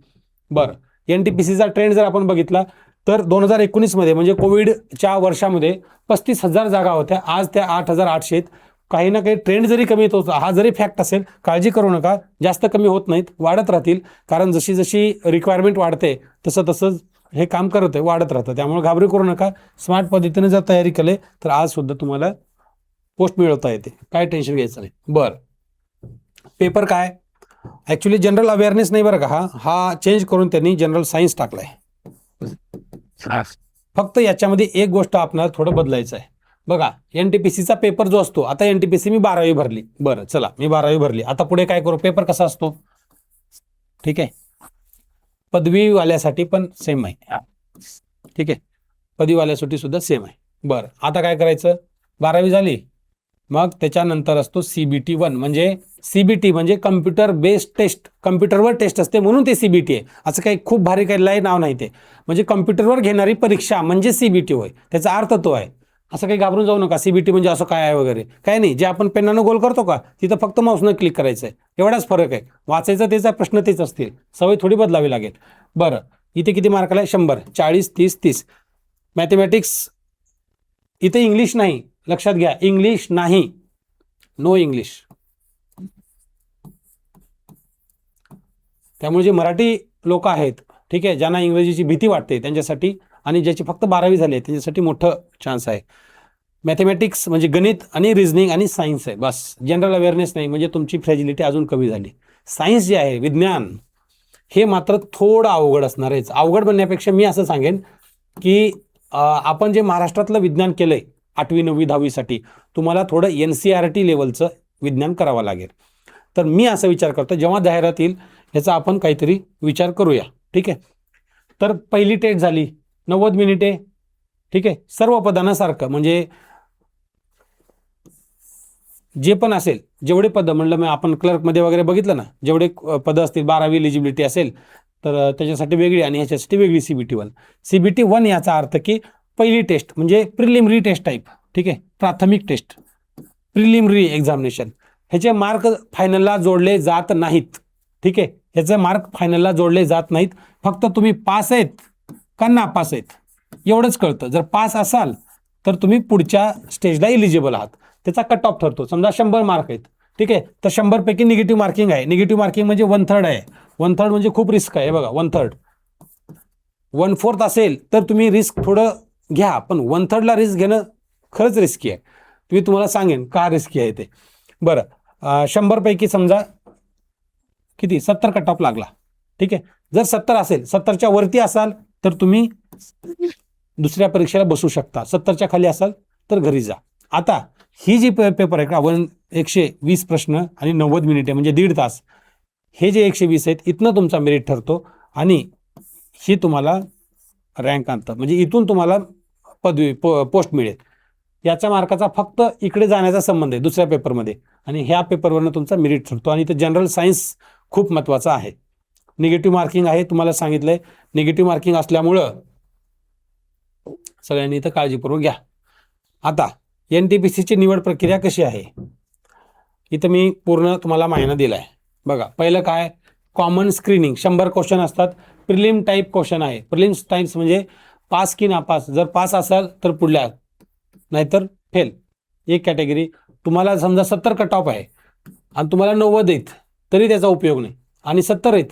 बरं, NTPCचा ट्रेंड जर आपण बघितला तर 2019 मध्ये म्हणजे कोविडच्या वर्षामध्ये 35,000 जागा होत्या, आज त्या 8,800 आहेत. काही ना काही ट्रेंड जरी कमी होत, हा जरी फॅक्ट असेल, काळजी करू नका, जास्त कमी होत नाहीत, वाढत राहतील. कारण जशी जशी रिक्वायरमेंट वाढते तसं तसं हे काम करत आहे, वाढत राहतं. त्यामुळे घाबरू करू नका. स्मार्ट पद्धतीने जर तयारी केली तर आज सुद्धा तुम्हाला पोस्ट मिळवता येते, काय टेन्शन घ्यायचं नाही. बरं, पेपर काय ॲक्च्युली जनरल अवेअरनेस नाही बरं का, हा चेंज करून त्यांनी जनरल सायन्स टाकलाय. फक्त याच्यामध्ये एक गोष्ट आपल्याला थोडं बदलायचं आहे. बघा, NTPCचा पेपर जो असतो, आता NTPC मी 12वी भरली. बरं चला, मी 12वी भरली, आता पुढे काय करू. पेपर कसा असतो, ठीक आहे, पदवीवाल्यासाठी पण सेम आहे. ठीक आहे, पदवीवाल्यासाठी सुद्धा सेम आहे. बरं, आता काय करायचं, 12वी झाली, मग त्याच्यानंतर असतो CBT 1. म्हणजे CBT म्हणजे कम्प्युटर बेस्ड टेस्ट, कम्प्युटरवर टेस्ट असते म्हणून ते CBT आहे. असं काही खूप भारी काही लय नाव नाही ते. म्हणजे कम्प्युटरवर घेणारी परीक्षा म्हणजे CBT होय, त्याचा अर्थ तो आहे. असं काही घाबरून जाऊ नका, CBT म्हणजे असं काय आहे वगैरे काय नाही. जे आपण पेनानं गोल करतो का, तिथं फक्त माऊसनं क्लिक करायचं आहे, एवढाच फरक आहे. वाचायचा त्याचा प्रश्न तेच असतील, सवय थोडी बदलावी लागेल. बरं, इथे किती मार्काला आहे, 100, 40, 30, 30. मॅथमॅटिक्स, इथे इंग्लिश नाही, लक्षात घ्या, इंग्लिश नाही, नो इंग्लिश. त्यामुळे जे मराठी लोक आहेत, ठीक आहे, ज्यांना इंग्रजीची भीती वाटते त्यांच्यासाठी, आणि ज्याची फक्त 12वी झाली आहे त्यांच्यासाठी मोठं चान्स आहे. मॅथमॅटिक्स म्हणजे गणित आणि रिझनिंग आणि सायन्स आहे, बस. जनरल अवेअरनेस नाही, म्हणजे तुमची फ्रॅजिलिटी अजून कमी झाली. सायन्स जे आहे, विज्ञान, हे मात्र थोडं अवघड असणार आहे. अवघड बनण्यापेक्षा मी असं सांगेन की आपण जे महाराष्ट्रातलं विज्ञान केलंय 8वी 9वी 10वीसाठी, तुम्हाला थोडं NCERT लेवलचं विज्ञान करावं लागेल. तर मी असा विचार करतो, जेव्हा जाहिरात येईल याचा आपण काहीतरी विचार करूया. ठीक आहे, तर पहिली टेस्ट झाली 90 मिनिटे. ठीक आहे, सर्व पदांना सारखं, म्हणजे जे पण असेल, जेवढे पदं म्हणलं मी, आपण क्लर्कमध्ये वगैरे बघितलं ना, जेवढे पदं असतील, 12वी एलिजिबिलिटी असेल तर त्याच्यासाठी वेगळी आणि ह्याच्यासाठी वेगळी CBT 1. CBT 1 याचा अर्थ की पहिली टेस्ट म्हणजे प्रिलिमिनरी टेस्ट टाईप. ठीक आहे, प्राथमिक टेस्ट, प्रिलिमिनरी एक्झामिनेशन. ह्याचे मार्क फायनलला जोडले जात नाहीत. ठीक आहे, ह्याचे मार्क फायनलला जोडले जात नाहीत. फक्त तुम्ही पास आहेत का नापास आहेत एवढंच कळतं. जर पास असाल तर तुम्ही पुढच्या स्टेजला इलिजिबल आहात, त्याचा कट ऑफ ठरतो. समजा 100 मार्क आहेत, ठीक आहे, तर 100 पैकी निगेटिव्ह मार्किंग आहे. निगेटिव्ह मार्किंग म्हणजे 1/3 आहे. 1/3 म्हणजे खूप रिस्क आहे. बघा, 1/3, 1/4 असेल तर तुम्ही रिस्क थोडं घ्या, पण 1/3ला रिस्क घेणं खरंच रिस्की आहे. तुम्हाला सांगेन का रिस्की आहे ते. बरं, 100 पैकी समजा किती, 70 कट ऑफ लागला. ठीक आहे, जर 70 असेल, 70च्या वरती असाल तर तुम्ही दुसऱ्या परीक्षेला बसू शकता. 70च्या खाली असाल तर घरी जा. आता ही जी पेपर आहे का, 120 प्रश्न आणि 90 मिनिटे म्हणजे 1.5 तास, हे जे 120 आहेत, इथनं तुमचा मेरिट ठरतो आणि ही तुम्हाला रँक आणतं. म्हणजे इथून तुम्हाला पदवी पोस्ट मिळेल. याच्या मार्काचा फक्त इकडे जाण्याचा संबंध आहे दुसऱ्या पेपरमध्ये, आणि ह्या पेपरवरनं तुमचा मेरिट ठरतो. आणि ते जनरल सायन्स खूप महत्त्वाचं आहे. निगेटिव्ह मार्किंग आहे, तुम्हाला सांगितलंय. निगेटिव्ह मार्किंग असल्यामुळं सगळ्यांनी इथं काळजीपूर्वक घ्या. आता NTPCची निवड प्रक्रिया कशी आहे, इथं मी पूर्ण तुम्हाला माहिती दिला आहे. बघा, पहिलं काय, कॉमन स्क्रीनिंग, 100 क्वेश्चन असतात. प्रिलिम टाईप क्वेश्चन आहे. प्रिलिम्स टाईप्स म्हणजे पास की नापास. जर पास असाल तर पुढल्या, नाहीतर फेल, एक कॅटेगरी. तुम्हाला समजा 70 कट ऑफ आहे, आणि तुम्हाला 90 आहेत तरी त्याचा उपयोग नाही, आणि 70 आहेत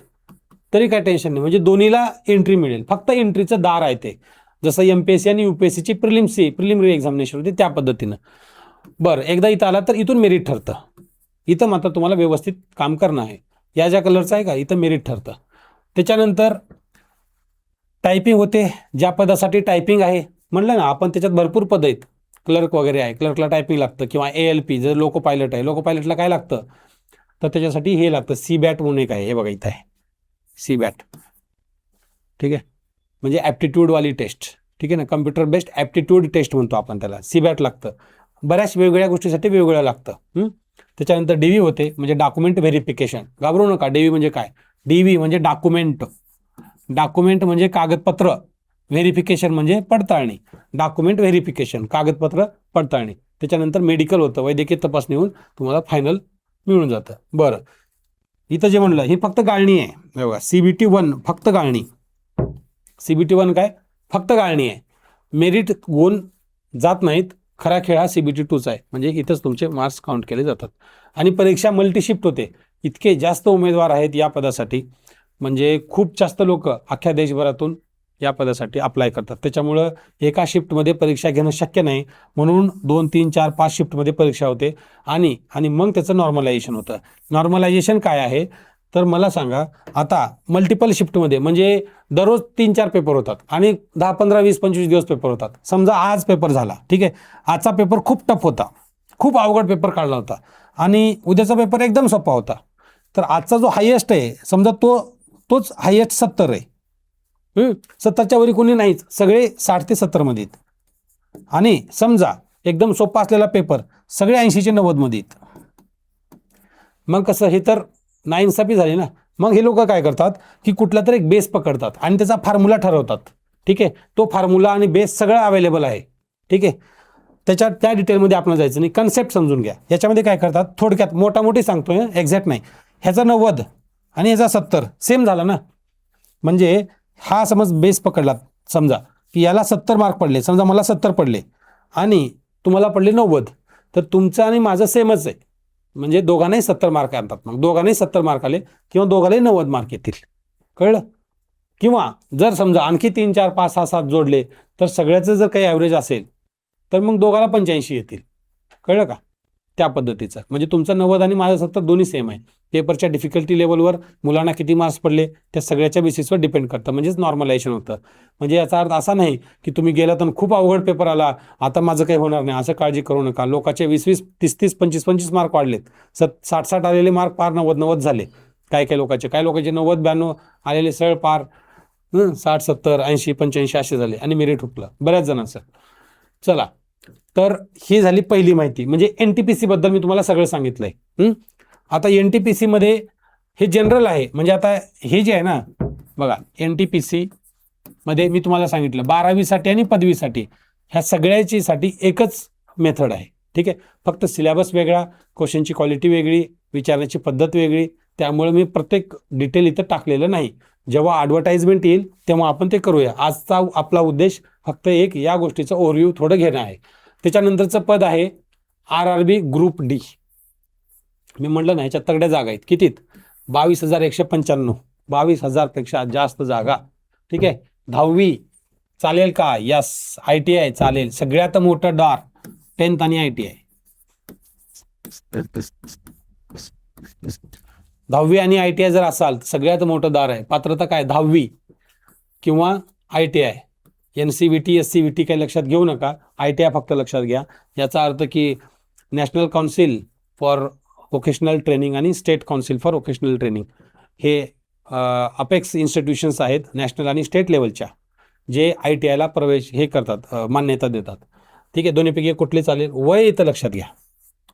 तरी काय टेन्शन नाही. म्हणजे दोन्हीला एंट्री मिळेल, फक्त एंट्रीचं दार आहे ते, जसं MPSC आणि UPSCची प्रिलिमिनरी एक्झामिनेशन होती त्या पद्धतीनं. बरं, एकदा इथं आला तर इथून मेरिट ठरतं. इथं मात्र तुम्हाला व्यवस्थित काम करणं आहे. या ज्या कलरचं आहे का इथं मेरिट ठरतं. त्याच्यानंतर टायपिंग होते. ज्या पदासाठी टायपिंग आहे म्हणलं ना आपण, त्याच्यात भरपूर पद आहेत. क्लर्क वगैरे आहे, क्लर्कला टायपिंग लागतं, किंवा ALP जर लोको पायलट आहे, लोको पायलटला काय लागतं तर त्याच्यासाठी हे लागतं CBAT म्हणून एक आहे, हे बघा इथं आहे CBAT. ठीक आहे, म्हणजे ॲप्टिट्यूडवाली टेस्ट. ठीक आहे ना, कम्प्युटर बेस्ड ॲप्टिट्यूड टेस्ट म्हणतो आपण त्याला, CBAT लागतं. बऱ्याच वेगवेगळ्या गोष्टीसाठी वेगवेगळं लागतं. त्याच्यानंतर DV होते, म्हणजे डॉक्युमेंट व्हेरिफिकेशन. घाबरू नका, DV म्हणजे काय, DV म्हणजे डॉक्युमेंट म्हणजे कागदपत्र, व्हेरिफिकेशन म्हणजे पडताळणी. डॉक्युमेंट व्हेरिफिकेशन, कागदपत्र पडताळणी. त्याच्यानंतर मेडिकल होतं, वैद्यकीय तपासणी होऊन तुम्हाला फायनल मिळून जातं. बरं, इथं जे म्हणलं ही फक्त गाळणी आहे बघा, CBT 1 फक्त गाळणी. CBT 1 काय, फक्त गाळणी आहे. मेरिट गुण जात नाहीत. खरा खेळ हा CBT 2चा आहे, म्हणजे इथंच तुमचे मार्क्स काउंट केले जातात. आणि परीक्षा मल्टीशिफ्ट होते. इतके जास्त उमेदवार आहेत या पदासाठी, म्हणजे खूप जास्त लोक अख्ख्या देशभरातून या पदासाठी अप्लाय करतात. त्याच्यामुळं एका शिफ्टमध्ये परीक्षा घेणं शक्य नाही, म्हणून 2, 3, 4, 5 शिफ्टमध्ये परीक्षा होते. आणि मग त्याचं नॉर्मलायझेशन होतं. नॉर्मलायझेशन काय आहे तर मला सांगा, आता मल्टिपल शिफ्टमध्ये म्हणजे दररोज 3-4 पेपर होतात आणि 10, 15, 20, 25 दिवस पेपर होतात. समजा आज पेपर झाला, ठीक आहे, आजचा पेपर खूप टफ होता, खूप अवघड पेपर काढला होता, आणि उद्याचा पेपर एकदम सोपा होता. तर आजचा जो हायेस्ट आहे समजा तोच हायेस्ट 70 आहे. 70च्या वरी कोणी नाहीच, सगळे 60 ते 70 मध्ये आहेत. आणि समजा एकदम सोपा असलेला पेपर सगळे 80 चे 90 मध्ये आहेत. मग कसं, हे तर नाइंसाफी झाली ना. मग हे लोक काय करतात की कुठला तरी एक बेस पकडतात आणि त्याचा फॉर्म्युला ठरवतात. ठीक आहे, तो फॉर्म्युला आणि बेस सगळं अवेलेबल आहे. ठीक आहे, त्या डिटेलमध्ये आपण जायचं नाही, कन्सेप्ट समजून घ्या. याच्यामध्ये काय करतात, थोडक्यात मोठी सांगतोय, एक्झॅक्ट नाही. ह्याचा 90 आणि ह्याचा 70 सेम झाला ना. म्हणजे हा समज बेस पकडला, समजा की याला 70 मार्क पडले, समजा मला 70 पडले आणि तुम्हाला पडले 90, तर तुमचं आणि माझं सेमच आहे. म्हणजे दोघांनाही 70 मार्क आणतात. मग दोघांनाही 70 मार्क आले किंवा दोघांनाही 90 मार्क येतील. कळलं? किंवा जर समजा आणखी 3, 4, 5, 6, 7 जोडले तर सगळ्याचं जर काही ॲव्हरेज असेल तर मग दोघाला 85 येतील. कळलं का? त्या पद्धतीचं. म्हणजे तुमचं 90 आणि माझं 70 दोन्ही सेम आहे. पेपरच्या डिफिकल्टी लेवलवर मुलांना किती मार्क्स पडले त्या सगळ्याच्या बेसिसवर डिपेंड करतं, म्हणजेच नॉर्मलायझेशन होतं. म्हणजे याचा अर्थ असा नाही की तुम्ही गेला तर खूप अवघड पेपर आला, आता माझं काही होणार नाही, असं काळजी करू नका. लोकांचे 20-20, 30-30, 25-25 मार्क वाढलेत. 60-60 आलेले मार्क पार 90-90 झाले. काय लोकांचे 90-92 आलेले सरळ पार 60-70, 80-85 असे झाले आणि मेरिट हुकलं बऱ्याच जणांचं. चला, तर ही झाली पहिली माहिती, म्हणजे NTPC बद्दल मी तुम्हाला सगळं सांगितलंय. आता NTPC मध्ये हे जनरल आहे. म्हणजे आता हे जे आहे ना बघा, NTPC मध्ये मी तुम्हाला सांगितलं 12वी साठी आणि पदवीसाठी ह्या सगळ्याची साठी एकच मेथड आहे. ठीक आहे, फक्त सिलेबस वेगळा, क्वेश्चनची क्वालिटी वेगळी, विचारण्याची पद्धत वेगळी. त्यामुळे मी प्रत्येक डिटेल इथं टाकलेलं नाही. जेव्हा ॲडव्हर्टाइजमेंट येईल तेव्हा आपण ते करूया. आजचा आपला उद्देश फक्त एक या गोष्टीचं ओव्हरव्ह्यू थोडं घेणं आहे. त्याच्यानंतरचं पद आहे RRB ग्रुप D. मी म्हटलं ना ह्याच्यात तगड्या जागा आहेत. कितीत? 22,195. 22,000पेक्षा जास्त जागा. ठीक आहे, 10वी चालेल का? यस. ITI चालेल. सगळ्यात मोठं दार 10th आणि ITI. 10वी आणि ITI जर असाल तर सगळ्यात मोठं दार आहे. पात्रता काय? 10वी किंवा ITI. NCVT SCVT काही लक्षात घेऊ नका, ITI फक्त लक्षात घ्या. याचा अर्थ की national council for vocational training आणि state council for vocational training हे अपेक्स इन्स्टिट्यूशन्स आहेत नॅशनल आणि स्टेट लेवलच्या, जे ITIला प्रवेश हे करतात, मान्यता देतात. ठीक आहे, दोन्हीपैकी कुठले चालेल. वय इथं लक्षात घ्या,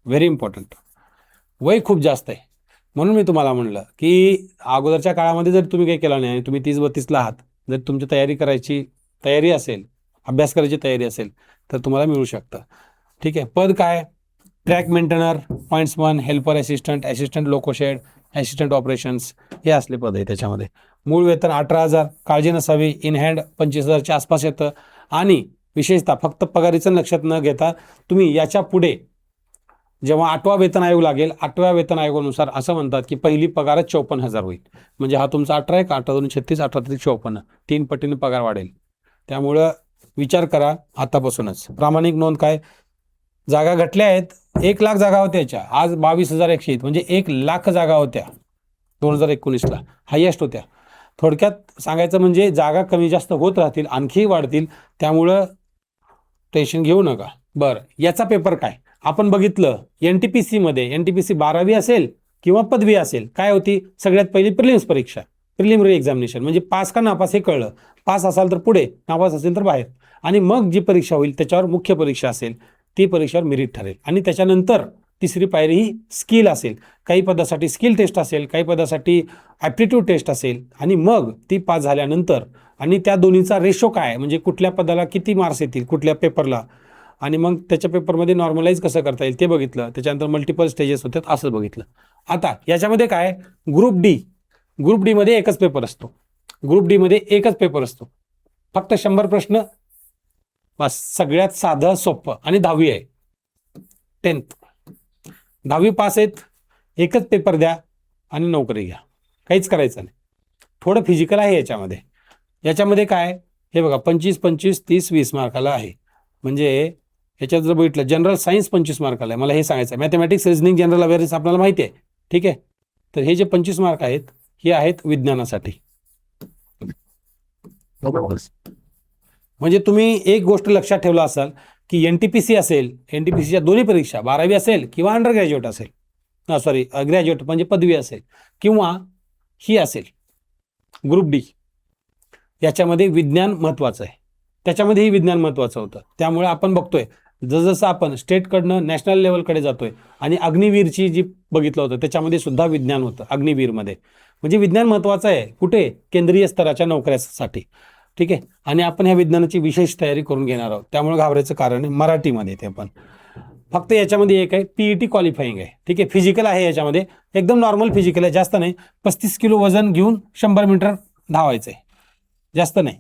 व्हेरी इम्पॉर्टंट. वय खूप जास्त आहे. म्हणून मी तुम्हाला म्हणलं की अगोदरच्या काळामध्ये जर तुम्ही काही केलं नाही आणि तुम्ही 30-32ला आहात, जर तुमची तयारी असेल, अभ्यास करायची तयारी असेल तर तुम्हाला मिळू शकतं. ठीक आहे, पद काय? Track maintainer, pointsman, helper assistant loco shed, assistant operations हे असले पद आहे. त्याच्यामध्ये मूळ वेतन 18,000, काळजी नसावी, इन हँड 25,000च्या आसपास येतं. आणि विशेषतः फक्त पगारीचं लक्षात न घेता तुम्ही याच्या पुढे जेव्हा 8वा वेतन आयोग लागेल, 8व्या वेतन आयोगानुसार असं म्हणतात की पहिली पगारच 54,000 होईल. म्हणजे हा तुमचा 18 आहे का, 18×36, 18×54, 3 पटीने पगार वाढेल. त्यामुळं विचार करा आतापासूनच. प्रामाणिक नोंद काय, जागा घटल्या आहेत. 1,00,000 जागा होत्या याच्या, आज 22,100 म्हणजे 1,00,000 जागा होत्या 2019ला, हायेस्ट होत्या. थोडक्यात सांगायचं म्हणजे जागा कमी जास्त होत राहतील, आणखी वाढतील, त्यामुळं टेन्शन घेऊ नका. बरं, याचा पेपर काय आपण बघितलं, NTPC मध्ये NTPC 12वी असेल किंवा पदवी असेल, काय होती सगळ्यात पहिली प्रिलिम्स परीक्षा, प्रिलिमिनरी एक्झामिनेशन, म्हणजे पास का नापास हे कळलं. पास असाल तर पुढे, नापास असेल तर बाहेर. आणि मग जी परीक्षा होईल त्याच्यावर मुख्य परीक्षा असेल, ती परीक्षेवर मेरिट ठरेल. आणि त्याच्यानंतर तिसरी पायरी ही स्किल असेल. काही पदासाठी स्किल टेस्ट असेल, काही पदासाठी ॲप्टिट्यूड टेस्ट असेल. आणि मग ती पास झाल्यानंतर आणि त्या दोन्हीचा रेशो काय, म्हणजे कुठल्या पदाला किती मार्क्स येतील कुठल्या पेपरला, आणि मग त्याच्या पेपरमध्ये नॉर्मलाइज कसं करता येईल ते बघितलं. त्याच्यानंतर मल्टिपल स्टेजेस होतात असं बघितलं. आता याच्यामध्ये काय, ग्रुप डी मध्ये एकच पेपर असतो. ग्रुप डी मध्ये एकच पेपर असतो, फक्त 100 प्रश्न बस. सगळ्यात साधं सोपं. आणि 10वी आहे, 10th 10वी पास आहेत, एकच पेपर द्या आणि नोकरी घ्या, काहीच करायचं नाही. थोडं फिजिकल आहे याच्यामध्ये काय, हे बघा 25, 25, 30, 20 मार्काला आहे. म्हणजे याच्यात जर बघितलं जनरल सायन्स 25 मार्काला आहे. मला हे सांगायचं आहे, मॅथमॅटिक्स, रिझनिंग, जनरल अवेअरनेस आपल्याला माहिती आहे, ठीक आहे. तर हे जे 25 मार्क आहेत हे आहेत विज्ञानासाठी. म्हणजे तुम्ही एक गोष्ट लक्षात ठेवला असाल की NTPC असेल, NTPCच्या दोन्ही परीक्षा 12वी असेल किंवा अंडर ग्रॅज्युएट असेल, ग्रॅज्युएट म्हणजे पदवी असेल, किंवा ही असेल ग्रुप डी, याच्यामध्ये विज्ञान महत्त्वाचं आहे. त्याच्यामध्येही विज्ञान महत्त्वाचं होतं. त्यामुळे आपण बघतोय जसं आपण स्टेटकडनं नॅशनल लेवलकडे जातोय. आणि अग्निवीरची जी बघितलं होतं त्याच्यामध्ये सुद्धा विज्ञान होतं अग्निवीरमध्ये. म्हणजे विज्ञान महत्त्वाचं आहे कुठे, केंद्रीय स्तराच्या नोकऱ्यासाठी, ठीक आहे. आणि आपण ह्या विज्ञानाची विशेष तयारी करून घेणार आहोत, त्यामुळे घाबरायचं कारण आहे. मराठीमध्ये ते पण फक्त याच्यामध्ये एक आहे PET क्वालिफाईंग आहे, ठीक आहे. फिजिकल आहे याच्यामध्ये, एकदम नॉर्मल फिजिकल आहे, जास्त नाही. 35 किलो वजन घेऊन 100 मीटर धावायचं आहे, जास्त नाही,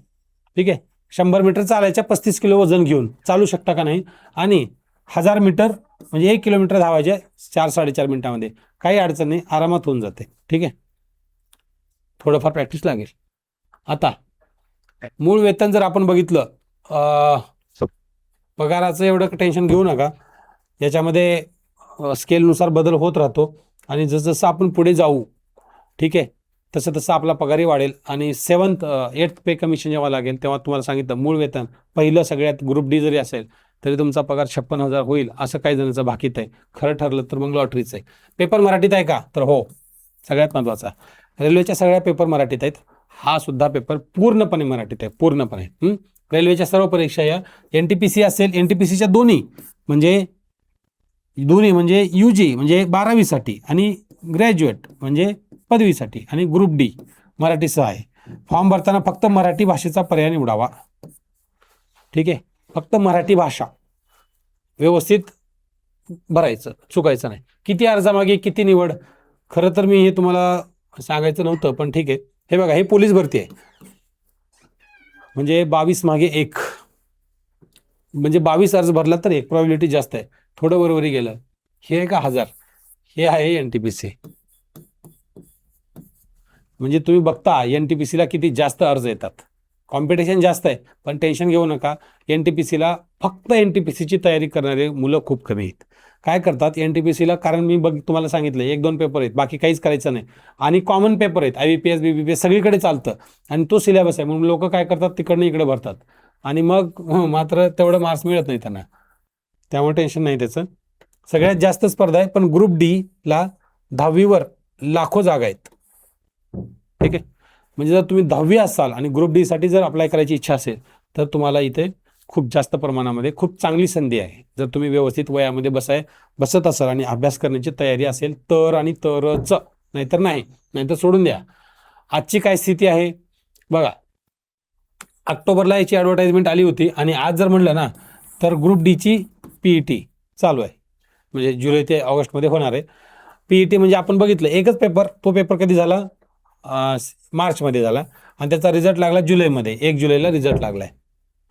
ठीक आहे. 100 मीटर चालायच्या, 35 किलो वजन घेऊन चालू शकता का नाही. आणि 1000 मीटर म्हणजे 1 किलोमीटर धावायचे 4-4.5 मिनिटामध्ये, काही अडचण नाही, आरामात होऊन जाते, ठीक आहे. थोडंफार प्रॅक्टिस लागेल. आता मूळ वेतन जर आपण बघितलं, पगाराचं एवढं टेन्शन घेऊ नका. याच्यामध्ये स्केलनुसार बदल होत राहतो. आणि जसं आपण पुढे जाऊ, ठीक आहे, तसं तसं आपला पगारही वाढेल. आणि 7th 8th पे कमिशन जेव्हा लागेल तेव्हा तुम्हाला सांगितलं मूळ वेतन पहिलं सगळ्यात ग्रुप डी जरी असेल तरी तुमचा पगार 56,000 होईल, असं काही जणांचं भाकीत आहे. खरं ठरलं तर मग लॉटरीच आहे. पेपर मराठीत आहे का, तर हो, सगळ्यात महत्त्वाचा. रेल्वेच्या सगळ्या पेपर मराठीत आहेत, हा सुद्धा पेपर पूर्णपणे मराठीत आहे, पूर्णपणे. रेल्वेच्या सर्व परीक्षा या NTPC असेल, NTPCच्या दोन्ही म्हणजे UG म्हणजे 12वीसाठी आणि ग्रॅज्युएट म्हणजे पदवीसाठी, आणि ग्रुप डी मराठीसह आहे. फॉर्म भरताना फक्त मराठी भाषेचा पर्याय निवडावा, ठीक आहे. फक्त मराठी भाषा व्यवस्थित भरायचं, चुकायचं नाही. किती अर्जामागे किती निवड, खरं तर मी हे तुम्हाला सांगायचं नव्हतं, पण ठीक आहे. हे बघा, हे पोलीस भरती आहे, म्हणजे 22 मागे 1, म्हणजे 22 अर्ज भरला तर 1 प्रॉबिलिटी जास्त आहे. थोडं बरोबरी गेलं, हे आहे का 1000, हे आहे NTPC. म्हणजे तुम्ही बघता NTPCला किती जास्त अर्ज येतात, कॉम्पिटिशन जास्त आहे. पण टेन्शन घेऊ नका, NTPCला फक्त NTPCची तयारी करणारे मुलं खूप कमी आहेत. काय करतात NTPCला, कारण मी तुम्हाला सांगितलं 1-2 पेपर आहेत, बाकी काहीच करायचं नाही. आणि कॉमन पेपर आहेत, IBPS BBPS सगळीकडे चालतं, आणि तो सिलेबस आहे. म्हणून लोक काय करतात, तिकडनं इकडे भरतात, आणि मग मात्र तेवढं मार्क्स मिळत नाही त्यांना. त्यामुळे टेन्शन नाही त्याचं. सगळ्यात जास्त स्पर्धा आहे, पण ग्रुप डीला 10वीवर लाखो जागा आहेत, ठीक आहे. म्हणजे जर तुम्ही 10वी असाल आणि ग्रुप डी साठी जर अप्लाय करायची इच्छा असेल तर तुम्हाला इथे खूप जास्त प्रमाणामध्ये खूप चांगली संधी आहे. जर तुम्ही व्यवस्थित वयामध्ये बसत असाल आणि अभ्यास करण्याची तयारी असेल तर, आणि तरच, नाहीतर नाही, नाहीतर सोडून द्या. आजची काय स्थिती आहे बघा, ऑक्टोबरला याची ॲडव्हर्टाइजमेंट आली होती, आणि आज जर म्हणलं ना तर ग्रुप डीची PET चालू आहे, म्हणजे जुलै ते ऑगस्टमध्ये होणार आहे. PET म्हणजे आपण बघितलं एकच पेपर, तो पेपर कधी झाला, मार्चमध्ये झाला, आणि त्याचा रिझल्ट लागला जुलैमध्ये, 1 जुलैला रिझल्ट लागलाय,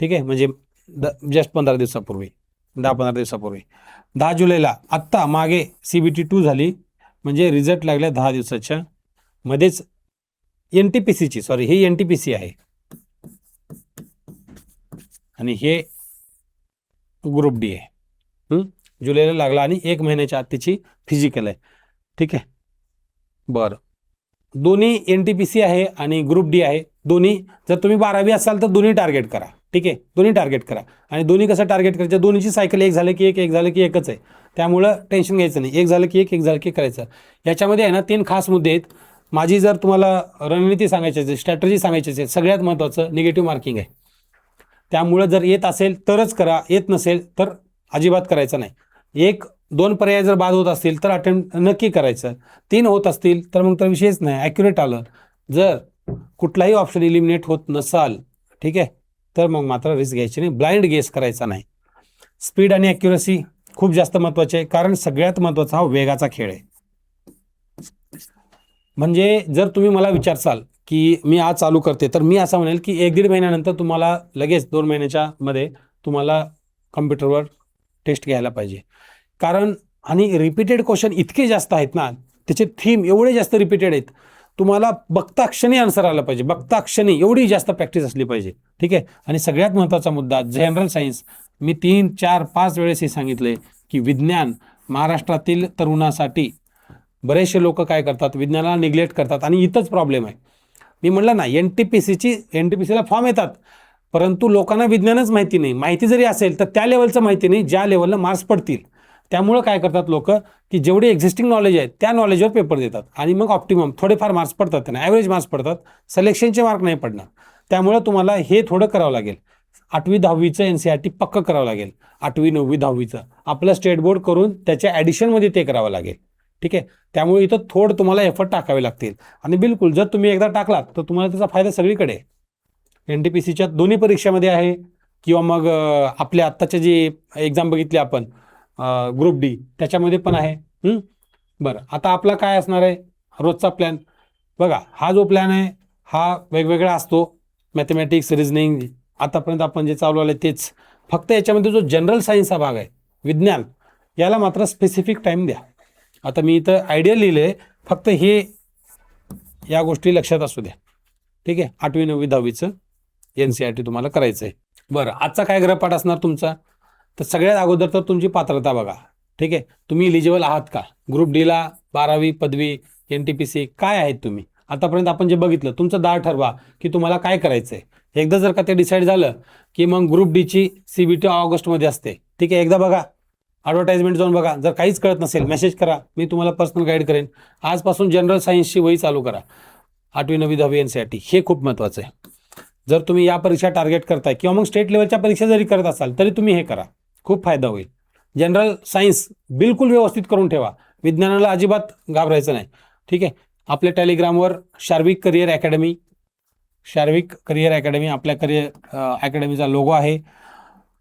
ठीक आहे. म्हणजे जस्ट 15 दिवसापूर्वी 10-15 दिवसापूर्वी 10 जुलैला आत्ता मागे CBT 2 झाली, म्हणजे रिझल्ट लागल्या 10 दिवसाच्या मध्येच. NTPCची, सॉरी, ही NTPC आहे आणि हे ग्रुप डी आहे. जुलैला लागला आणि 1 महिन्याच्या आत त्याची फिजिकल आहे. ठीक आहे, बरं. दोन्ही NTPC आहे आणि ग्रुप डी आहे. दोन्ही जर तुम्ही 12वी असाल तर दोन्ही टार्गेट करा. ठीक आहे, दोन्ही टार्गेट करा. आणि दोन्ही कसं टार्गेट करायचं, दोन्हीची सायकल एक झालं की एक झालं की एकच आहे. त्यामुळं टेन्शन घ्यायचं नाही, एक झालं की एक झालं की करायचं. याच्यामध्ये आहे ना 3 खास मुद्दे आहेत. माझी जर तुम्हाला रणनीती सांगायची असेल, स्ट्रॅटजी सांगायची असेल, सगळ्यात महत्त्वाचं निगेटिव्ह मार्किंग आहे. त्यामुळं जर येत असेल तरच करा, येत नसेल तर अजिबात करायचं नाही. 1-2 पर्याय जर बाद होत असतील तर अटेम्प्ट नक्की करायचं. 3 होत असतील तर मग तर विषयच नाही, ॲक्युरेट आलं. जर कुठलाही ऑप्शन इलिमिनेट होत नसाल, ठीक आहे, तर मग मात्र रिस्क घ्यायची नाही, ब्लाइंड गेस करायचा नाही. स्पीड आणि ॲक्युरसी खूप जास्त महत्त्वाचे आहे, कारण सगळ्यात महत्त्वाचा हा वेगाचा खेळ आहे. म्हणजे जर तुम्ही मला विचारसाल की मी आज चालू करते, तर मी असं म्हणेल की 1-1.5 महिन्यानंतर तुम्हाला लगेच 2 महिन्याच्या मध्ये तुम्हाला कम्प्युटरवर टेस्ट घ्यायला पाहिजे. कारण आणि रिपीटेड क्वेश्चन इतके जास्त आहेत ना, त्याचे थीम एवढे जास्त रिपीटेड आहेत, तुम्हाला बघता क्षणी आन्सर आला पाहिजे, बघता क्षणी एवढी जास्त प्रॅक्टिस असली पाहिजे. ठीक आहे, आणि सगळ्यात महत्त्वाचा मुद्दा जनरल सायन्स. मी 3, 4, 5 वेळेस हे सांगितले की विज्ञान महाराष्ट्रातील तरुणासाठी बरेचसे लोक काय करतात, विज्ञानाला निग्लेक्ट करतात आणि इथंच प्रॉब्लेम आहे. मी म्हटलं ना, NTPCला फॉर्म येतात, परंतु लोकांना विज्ञानच माहिती नाही. माहिती जरी असेल तर त्या लेवलचं माहिती नाही ज्या लेवलला मार्क्स पडतील. त्यामुळं काय करतात लोक की जेवढे एक्झिस्टिंग नॉलेज आहे त्या नॉलेजवर पेपर देतात आणि मग ऑप्टिमम थोडेफार मार्क्स पडतात, त्यांना ॲव्हरेज मार्क्स पडतात, सिलेक्शनचे मार्क नाही पडणार. त्यामुळं तुम्हाला हे थोडं करावं लागेल. 8वी 10वीचं NCERT पक्कं करावं लागेल. 8वी 9वी 10वीचं आपलं स्टेट बोर्ड करून त्याच्या ॲडिशनमध्ये ते करावं लागेल. ठीक आहे, त्यामुळे इथं थोडं तुम्हाला एफर्ट टाकावे लागतील. आणि बिलकुल जर तुम्ही एकदा टाकलात तर तुम्हाला त्याचा फायदा सगळीकडे आहे. NTPCच्या दोन्ही परीक्षामध्ये आहे किंवा मग आपल्या आत्ताच्या जी एक्झाम बघितली आपण ग्रुप डी त्याच्यामध्ये पण आहे. बरं, आता आपला काय असणार आहे रोजचा प्लॅन? बघा, हा जो प्लॅन आहे हा वेगवेगळा असतो. मॅथमॅटिक्स, रिझनिंग, आतापर्यंत आपण जे चालू आलं तेच. फक्त याच्यामध्ये जो जनरल सायन्स हा भाग आहे, विज्ञान, याला मात्र स्पेसिफिक टाईम द्या. आता मी इथं आयडिया लिहिले, फक्त हे या गोष्टी लक्षात असू द्या. ठीक आहे, 8वी 9वी 10वीचं NCERT तुम्हाला करायचं आहे. बरं, आजचा काय गृहपाठ असणार तुमचा? तर सगळ्यात अगोदर तर तुमची पात्रता बघा. ठीक आहे, तुम्ही इलिजिबल आहात का? ग्रुप डीला 12वी पदवी, NTPC काय आहेत तुम्ही? आतापर्यंत आपण जे बघितलं, तुमचं दार ठरवा की तुम्हाला काय करायचं आहे. एकदा जर का ते डिसाईड झालं की मग ग्रुप डीची CBT ऑगस्टमध्ये असते. ठीक आहे, एकदा बघा, ॲडव्हर्टाइजमेंट जाऊन बघा. जर काहीच कळत नसेल मेसेज करा, मी तुम्हाला पर्सनल गाईड करेन. आजपासून जनरल सायन्सची वही चालू करा. 8वी 9वी 10वी NCERT हे खूप महत्त्वाचं आहे. जर तुम्ही या परीक्षा टार्गेट करताय किंवा मग स्टेट लेवलच्या परीक्षा जरी करत असाल तरी तुम्ही हे करा, खूप फायदा होईल. जनरल सायन्स बिलकुल व्यवस्थित करून ठेवा, विज्ञानाला अजिबात घाबरायचं नाही. ठीक आहे, आपल्या टेलिग्रामवर शार्विक करिअर अकॅडमी आपल्या करिअर अकॅडमीचा लोगो आहे.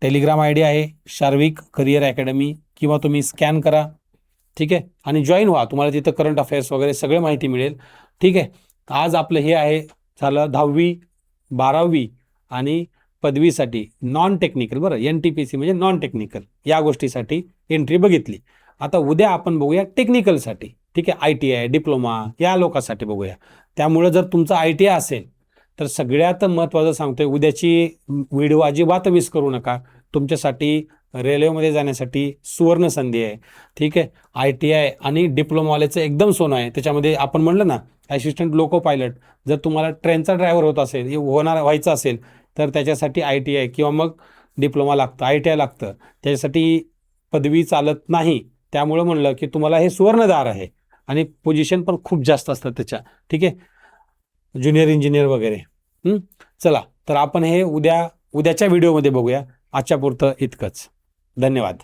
टेलिग्राम ID आहे शार्विक करिअर अकॅडमी, किंवा तुम्ही स्कॅन करा. ठीक आहे, आणि जॉईन व्हा, तुम्हाला तिथं करंट अफेअर्स वगैरे सगळं माहिती मिळेल. ठीक आहे, आज आपलं हे आहे झालं 10वी 12वी आणि पदवीसाठी नॉन टेक्निकल. बरं, NTPC म्हणजे नॉन टेक्निकल या गोष्टीसाठी एंट्री बघितली. आता उद्या आपण बघूया टेक्निकलसाठी. ठीक आहे, ITI डिप्लोमा या लोकांसाठी बघूया. त्यामुळं जर तुमचा ITI असेल तर सगळ्यात महत्त्वाचं सांगतोय, उद्याची व्हिडिओ अजिबात मिस करू नका. तुमच्यासाठी रेल्वेमध्ये जाण्यासाठी सुवर्ण संधी आहे. ठीक आहे, ITI आणि डिप्लोमावाल्याचं एकदम सोनं आहे. त्याच्यामध्ये आपण म्हणलं ना, असिस्टंट लोको पायलट, जर तुम्हाला ट्रेनचा ड्रायव्हर व्हायचं असेल तर त्याच्यासाठी ITI किंवा मग डिप्लोमा लागतं, ITI लागतं. त्याच्यासाठी पदवी चालत नाही. त्यामुळं म्हणलं की तुम्हाला हे सुवर्णदार आहे आणि पोझिशन पण खूप जास्त असतात त्याच्या. ठीक आहे, ज्युनियर इंजिनियर वगैरे. चला, तर आपण हे उद्याच्या व्हिडिओमध्ये बघूया. आजच्या पुरतं इतकंच. धन्यवाद.